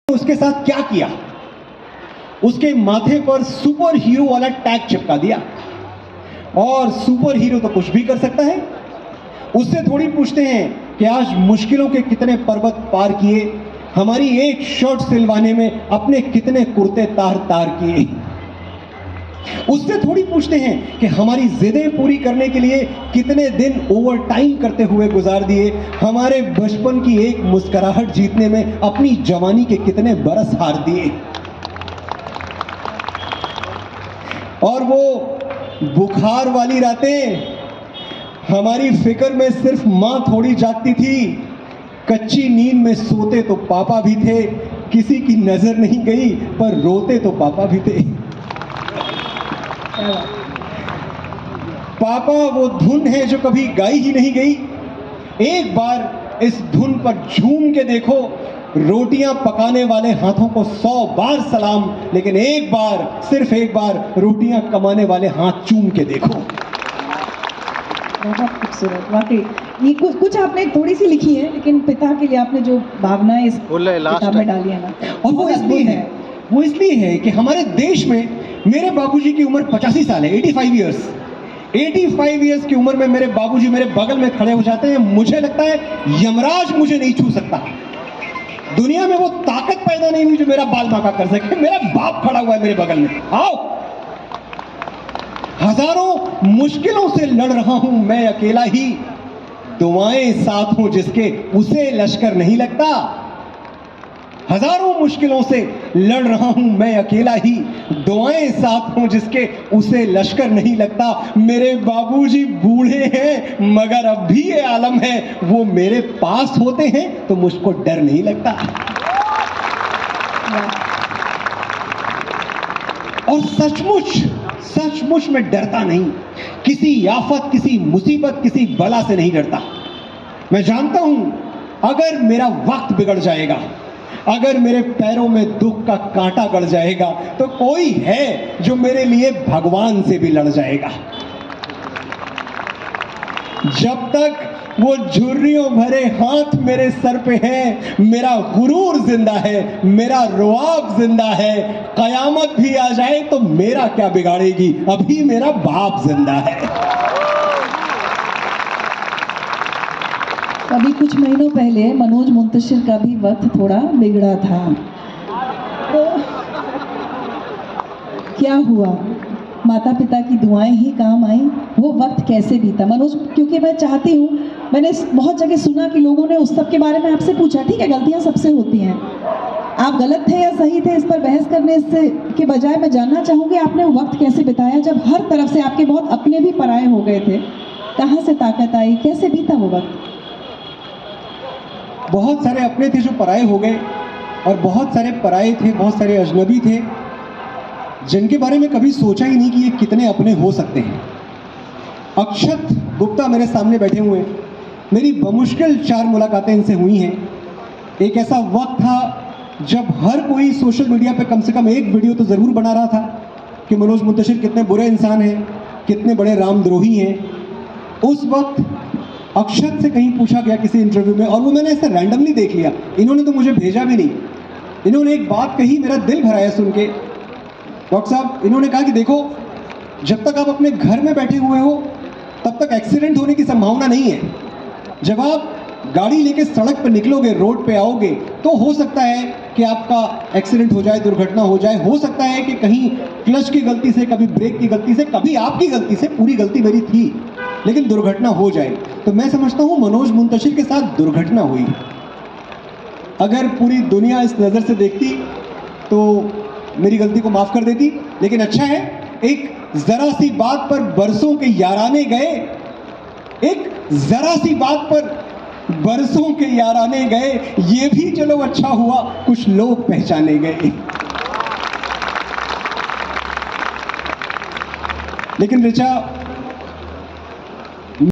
उसके साथ क्या किया, उसके माथे पर सुपर हीरो वाला टैग चिपका दिया। और सुपर हीरो तो कुछ भी कर सकता है। उससे थोड़ी पूछते हैं कि आज मुश्किलों के कितने पर्वत पार किए, हमारी एक शर्ट सिलवाने में अपने कितने कुर्ते तार तार किए। उससे थोड़ी पूछते हैं कि हमारी जिदें पूरी करने के लिए कितने दिन ओवर टाइम करते हुए गुजार दिए, हमारे बचपन की एक मुस्कुराहट जीतने में अपनी जवानी के कितने बरस हार दिए। और वो बुखार वाली रातें, हमारी फिक्र में सिर्फ मां थोड़ी जागती थी, कच्ची नींद में सोते तो पापा भी थे, किसी की नजर नहीं गई पर रोते तो पापा भी थे। पापा वो धुन है जो कभी गाई ही नहीं गई, एक बार इस धुन पर झूम के देखो, रोटियां पकाने वाले हाथों को 100 बार सलाम, लेकिन एक बार, सिर्फ एक बार रोटियां कमाने वाले हाथ चूम के देखो। बहुत खूबसूरत, वाकई ये कुछ आपने थोड़ी सी लिखी है, लेकिन पिता के लिए आपने जो भावनाएं इस किताब में डाली है ना, और वो इसलिए है कि हमारे देश में मेरे बाबूजी की उम्र 85 साल है, 85 इयर्स। 85 इयर्स की उम्र में मेरे बाबूजी मेरे बगल में खड़े हो जाते हैं, मुझे लगता है यमराज मुझे नहीं छू सकता। दुनिया में वो ताकत पैदा नहीं हुई जो मेरा बाल बांका कर सके। मेरा बाप खड़ा हुआ है मेरे बगल में, आओ। हजारों मुश्किलों से लड़ रहा हूं मैं अकेला ही, दुआएं साथ हों जिसके उसे लश्कर नहीं लगता। हजारों मुश्किलों से लड़ रहा हूं मैं अकेला ही, दुआएं साथ हों जिसके उसे लश्कर नहीं लगता। मेरे बाबूजी बूढ़े हैं मगर अब भी ये आलम है, वो मेरे पास होते हैं तो मुझको डर नहीं लगता। और सचमुच में डरता नहीं, किसी आफत, किसी मुसीबत, किसी बला से नहीं डरता। मैं जानता हूं अगर मेरा वक्त बिगड़ जाएगा, अगर मेरे पैरों में दुख का कांटा गड़ जाएगा, तो कोई है जो मेरे लिए भगवान से भी लड़ जाएगा। जब तक वो झुर्रियों भरे हाथ मेरे सर पे हैं, मेरा गुरूर जिंदा है, मेरा रुआब जिंदा है। कयामत भी आ जाए तो मेरा क्या बिगाड़ेगी, अभी मेरा बाप जिंदा है। अभी कुछ महीनों पहले मनोज मुंतशिर का भी वक्त थोड़ा बिगड़ा था, तो क्या हुआ? माता पिता की दुआएं ही काम आई, वो वक्त कैसे बीता मनोज? क्योंकि मैं चाहती हूँ, मैंने बहुत जगह सुना कि लोगों ने उस सब के बारे में आपसे पूछा, ठीक है गलतियाँ सबसे होती हैं, आप गलत थे या सही थे इस पर बहस करने से के बजाय मैं जानना चाहूँगी आपने वो वक्त कैसे बिताया जब हर तरफ से आपके बहुत अपने भी पराये हो गए थे? कहाँ से ताकत आई, कैसे बीता वो वक्त? बहुत सारे अपने थे जो पराये हो गए, और बहुत सारे पराये थे, बहुत सारे अजनबी थे जिनके बारे में कभी सोचा ही नहीं कि ये कितने अपने हो सकते हैं। अक्षत गुप्ता मेरे सामने बैठे हुए हैं, मेरी बमुश्किल 4 मुलाकातें इनसे हुई हैं। एक ऐसा वक्त था जब हर कोई सोशल मीडिया पे कम से कम एक वीडियो तो ज़रूर बना रहा था कि मनोज मुंतशिर कितने बुरे इंसान हैं, कितने बड़े रामद्रोही हैं। उस वक्त अक्षत से कहीं पूछा गया किसी इंटरव्यू में, और वो मैंने ऐसे रैंडमली देख लिया, इन्होंने तो मुझे भेजा भी नहीं, इन्होंने एक बात कही, मेरा दिल भराया सुन के। डॉक्टर साहब, इन्होंने कहा कि देखो, जब तक आप अपने घर में बैठे हुए हो तब तक एक्सीडेंट होने की संभावना नहीं है। जब आप गाड़ी लेके सड़क पर निकलोगे, रोड पे आओगे, तो हो सकता है कि आपका एक्सीडेंट हो जाए, दुर्घटना हो जाए। हो सकता है कि कहीं क्लच की गलती से, कभी ब्रेक की गलती से, कभी आपकी गलती से, पूरी गलती मेरी थी, लेकिन दुर्घटना हो जाए। तो मैं समझता हूँ मनोज मुंतशिर के साथ दुर्घटना हुई। अगर पूरी दुनिया इस नज़र से देखती तो मेरी गलती को माफ़ कर देती, लेकिन अच्छा है एक ज़रा सी बात पर बरसों के याराने गए, एक ज़रा सी बात पर बरसों के याराने गए, ये भी चलो अच्छा हुआ, कुछ लोग पहचाने गए। लेकिन ऋचा,